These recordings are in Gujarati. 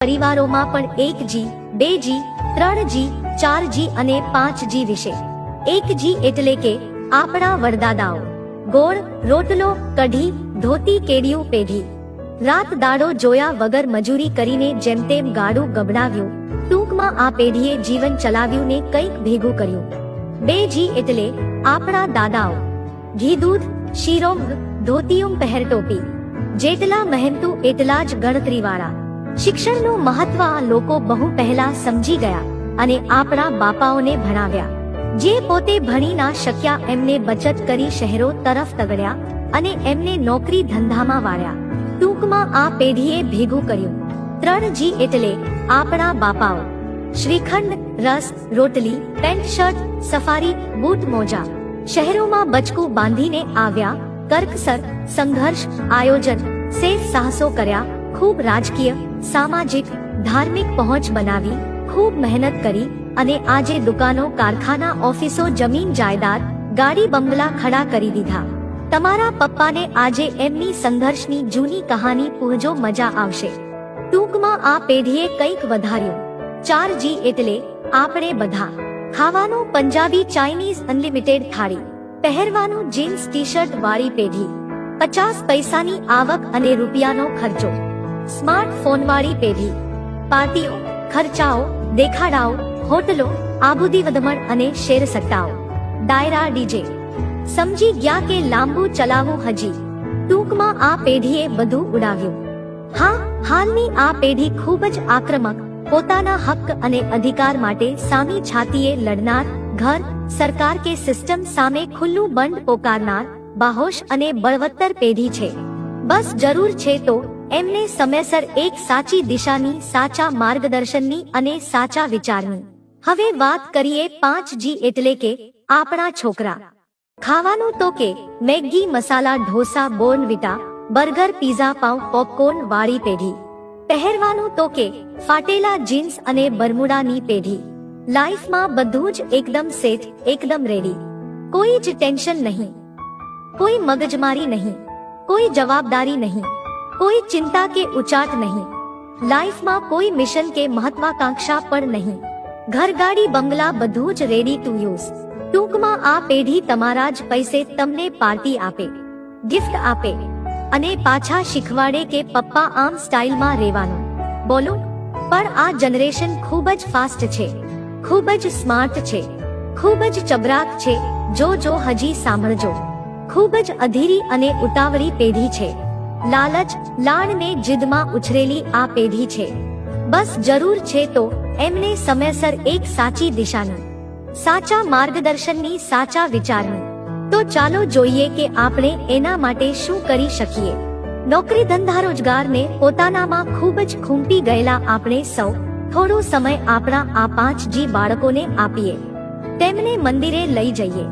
પરિવારોમાં પણ 1G, 2G, 3G, 4G અને 5G વિશે. 1G એટલે કે આપણા વડદાદાઓ ગોળ, રોટલો, કઢી, ધોતી, કેડિયું પેઢી. રાત દાડો જોયા વગર મજૂરી કરીને જેમ તેમ ગાડું ગબડાવ્યું. ટૂંકમાં આ પેઢીએ જીવન ચલાવ્યું ને કંઈક ભેગું કર્યું. 2G એટલે આપણા દાદાઓ ઘી દૂધ, શીરોંગ, ધોતિયું પહેર ટોપી. જેટલા મહેનતુ એટલા જ ગણતરીવાળા. શિક્ષણનું મહત્વ આ લોકો બહુ પહેલા સમજી ગયા અને આપણા બાપાઓને ભણાવ્યા. જે પોતે ભણી ના શક્યા એમને બચત કરી શહેરો તરફ તગડ્યા અને એમને નોકરી ધંધામાં વાળ્યા. ટૂંકમાં આ પેઢીએ ભેગું કર્યું. 3G એટલે આપણા બાપાઓ શ્રીખંડ, રસ, રોટલી, પેન્ટ શર્ટ, સફારી, બૂટ મોજા. શહેરોમાં બચકું બાંધીને આવ્યા. કરકસર, સંઘર્ષ, આયોજન, સેફ સાહસો કર્યા. ખૂબ રાજકીય, સામાજિક, ધાર્મિક પહોંચ બનાવી. ખૂબ મહેનત કરી અને આજે દુકાનો, કારખાના, ઓફિસો, જમીન જાયદાદ, ગાડી બંગલા ખડા કરી દીધા. તમારા પપ્પાને આજે એમની સંઘર્ષની જૂની કહાની પૂછજો, મજા આવશે. ટૂંકમાં આ પેઢીએ કંઈક વધાર્યું. 4G એટલે આપણે બધા ખાવાનું પંજાબી, ચાઇનીઝ, અનલિમિટેડ થાળી. પહેરવાનું જીન્સ ટી શર્ટ વાળી પેઢી. 50 પૈસાની આવક અને રૂપિયાનો ખર્ચો. સ્માર્ટફોન વાળી પેઢી. પાર્ટીઓ, ખર્ચાઓ, દેખાડાઓ, હોટલો, આબુદી વધમણ અને શેર સટ્ટાઓ. ડાયરા, ડીજે. સમજી ગયા કે લાંબુ ચલાવવું હજી. ટૂંકમાં આ પેઢીએ બધું ઉડાવ્યું. હા, હાલની આ પેઢી ખૂબ જ આક્રમક, પોતાના હક અને અધિકાર માટે સામી છાતીએ લડનાર, ઘર, સરકાર કે સિસ્ટમ સામે ખુલ્લું બંધ પોકારનાર, બાહોશ અને બળવત્તર પેઢી છે. બસ જરૂર છે તો એમને સમયસર એક સાચી દિશાની, સાચા માર્ગદર્શનની અને સાચા વિચારની. હવે વાત કરીએ 5G એટલે કે આપણા છોકરા. ખાવાનું તો કે Maggi, masala dosa, Bournvita, burger, pizza, પાઉં, પોપકોર્ન વાળી પેઢી. પહેરવાનું તો કે ફાટેલા જીન્સ અને બરમુડાની પેઢી. લાઈફમાં બધું જ એકદમ સેટ, એકદમ રેડી. કોઈ જ ટેન્શન નહીં, કોઈ મગજમારી નહીં, કોઈ જવાબદારી નહીં, કોઈ ચિંતા કે ઉચાટ નહીં. લાઈફમાં કોઈ મિશન કે મહત્વાકાંક્ષા પણ નહીં. ઘર, ગાડી, બંગલા બધું જ રેડી ટુ યુઝ. ટૂંકમાં આ પેઢી તમારા જ પૈસે તમને પાર્ટી આપે, ગિફ્ટ આપે અને પાછા શીખવાડે કે પપ્પા આમ સ્ટાઇલમાં રહેવાનું. બોલો, પણ આ જનરેશન ખૂબ જ ફાસ્ટ છે, ખૂબ જ સ્માર્ટ છે, ખૂબ જ ચબરાક છે. જો હજી સાંભળજો. ખૂબ જ અધીરી અને ઉતાવળી પેઢી છે. લાલચ, લાડને જીદમાં ઉછરેલી આ પેઢી છે. બસ જરૂર છે તો એમને સમયસર એક સાચી દિશાની, સાચા માર્ગદર્શનની, સાચા વિચારની. તો ચાલો જોઈએ કે આપણે એના માટે શું કરી શકીએ. નોકરી, ધંધા, રોજગારને પોતાનામાં ખૂબ જ ખૂંપી ગયેલા આપણે સૌ થોડો સમય આપણા આ 5G બાળકોને આપીએ. તેમને મંદિરે લઈ જઈએ.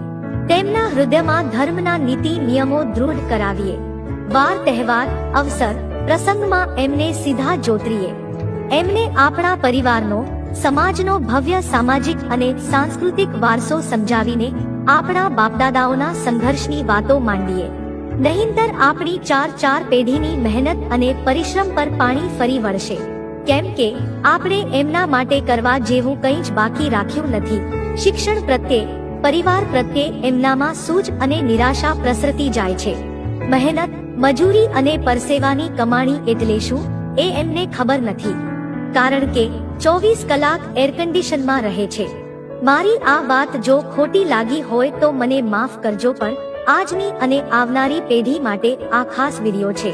તેમના હૃદયમાં ધર્મના નીતિ નિયમો દૃઢ કરાવીએ. વાર, તહેવાર, અવસર, પ્રસંગમાં એમને સીધા જોતરીએ. એમને આપણા પરિવારનો, સમાજનો ભવ્ય સામાજિક અને સાંસ્કૃતિક વારસો સમજાવીને આપણા બાપદાદાઓના સંઘર્ષની વાતો માંડીએ. નહીંતર આપણી ચાર પેઢીની મહેનત અને પરિશ્રમ પર પાણી ફરી વળશે. કેમ કે આપણે એમના માટે કરવા જેવું કંઈ જ બાકી રાખ્યું નથી. શિક્ષણ પ્રત્યે, પરિવાર પ્રત્યે એમનામાં સૂઝ અને નિરાશા પ્રસરતી જાય છે. મહેનત, મજૂરી અને પરસેવાની કમાણી એટલે શું એ એમને ખબર નથી. કારણ કે 24 કલાક એરકન્ડિશનમાં રહે છે. મારી આ વાત જો ખોટી લાગી હોય તો મને માફ કરજો, પણ આજની અને આવનારી પેઢી માટે આ ખાસ વિડિયો છે.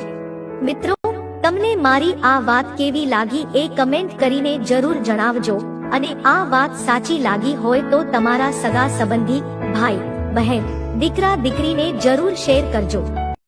મિત્રો, તમને મારી આ વાત કેવી લાગી એ કમેન્ટ કરીને જરૂર જણાવજો. અને આ વાત સાચી લાગી હોય તો તમારા સગા સંબંધી, ભાઈ, બહેન, દીકરા, દીકરીને જરૂર શેર કરજો.